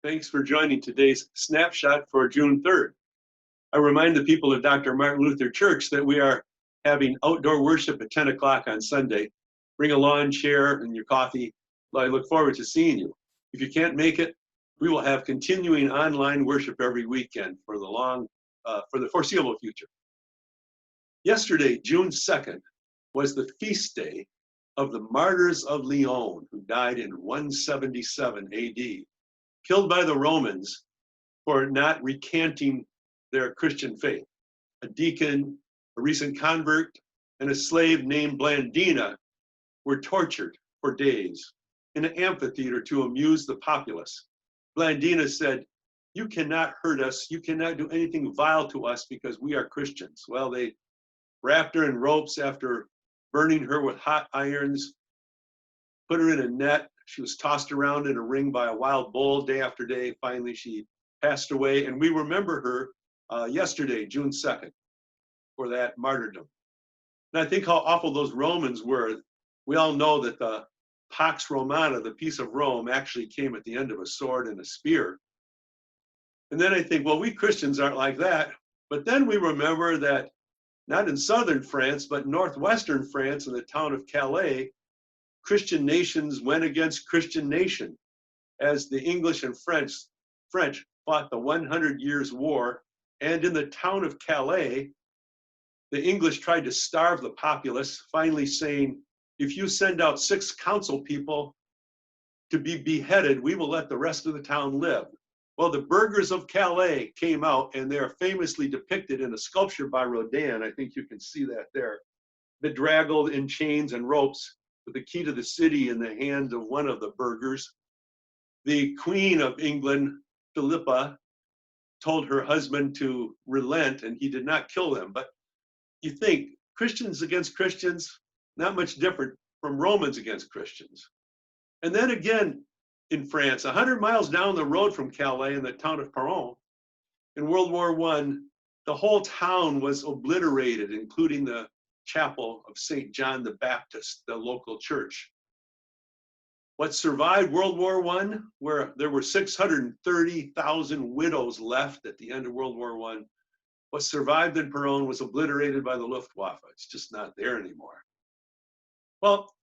Thanks for joining today's Snapshot for June 3rd. I remind the people of Dr. Martin Luther Church that we are having outdoor worship at 10 o'clock on Sunday. Bring a lawn chair and your coffee. I look forward to seeing you. If you can't make it, we will have continuing online worship every weekend for the foreseeable future. Yesterday, June 2nd, was the feast day of the martyrs of Lyon, who died in 177 AD. Killed by the Romans for not recanting their Christian faith. A deacon, a recent convert, and a slave named Blandina were tortured for days in an amphitheater to amuse the populace. Blandina said, "You cannot hurt us, you cannot do anything vile to us because we are Christians." Well, they wrapped her in ropes after burning her with hot irons, put her in a net. She was tossed around in a ring by a wild bull day after day. Finally, she passed away, and we remember her yesterday, June 2nd, for that martyrdom. And I think how awful those Romans were. We all know that the Pax Romana, the peace of Rome, actually came at the end of a sword and a spear. And then I think, well, we Christians aren't like that. But then we remember that not in southern France, but northwestern France, in the town of Calais, Christian nations went against Christian nation as the English and French fought the 100 Years' War. And in the town of Calais, the English tried to starve the populace, finally saying, if you send out 6 council people to be beheaded, we will let the rest of the town live. Well, the burghers of Calais came out, and they are famously depicted in a sculpture by Rodin. I think you can see that there, bedraggled in chains and ropes, with the key to the city in the hand of one of the burghers. The Queen of England, Philippa, told her husband to relent, and he did not kill them. But you think, Christians against Christians, not much different from Romans against Christians. And then again, in France, 100 miles down the road from Calais, in the town of Peronne, in World War I, the whole town was obliterated, including the chapel of St. John the Baptist, the local church. What survived World War I, where there were 630,000 widows left at the end of World War I, what survived in Peronne was obliterated by the Luftwaffe. It's just not there anymore. Well,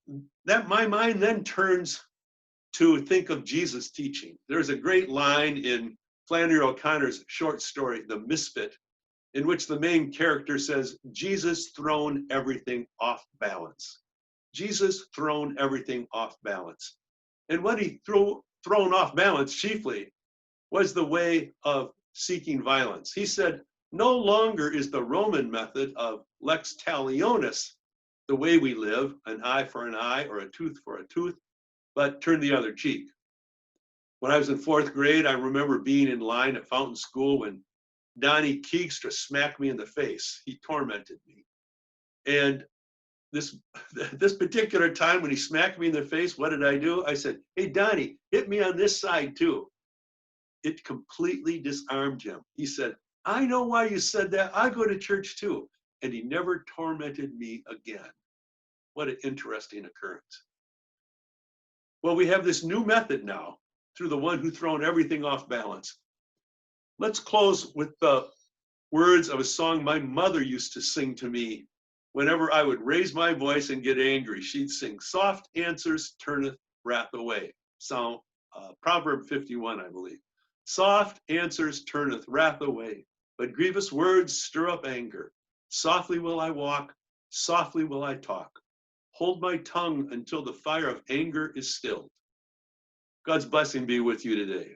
my mind then turns to think of Jesus' teaching. There's a great line in Flannery O'Connor's short story, The Misfit, in which the main character says, Jesus thrown everything off balance. Jesus thrown everything off balance. And what he thrown off balance chiefly was the way of seeking violence. He said, no longer is the Roman method of lex talionis the way we live, an eye for an eye or a tooth for a tooth, but turn the other cheek. When I was in 4th grade, I remember being in line at Fountain School when Donnie Keegstra smacked me in the face. He tormented me. And this particular time when he smacked me in the face, what did I do? I said, hey, Donnie, hit me on this side too. It completely disarmed him. He said, I know why you said that. I go to church too. And he never tormented me again. What an interesting occurrence. Well, we have this new method now through the one who thrown everything off balance. Let's close with the words of a song my mother used to sing to me whenever I would raise my voice and get angry. She'd sing, soft answers turneth wrath away. Proverb 51, I believe. Soft answers turneth wrath away, but grievous words stir up anger. Softly will I walk, softly will I talk. Hold my tongue until the fire of anger is stilled. God's blessing be with you today.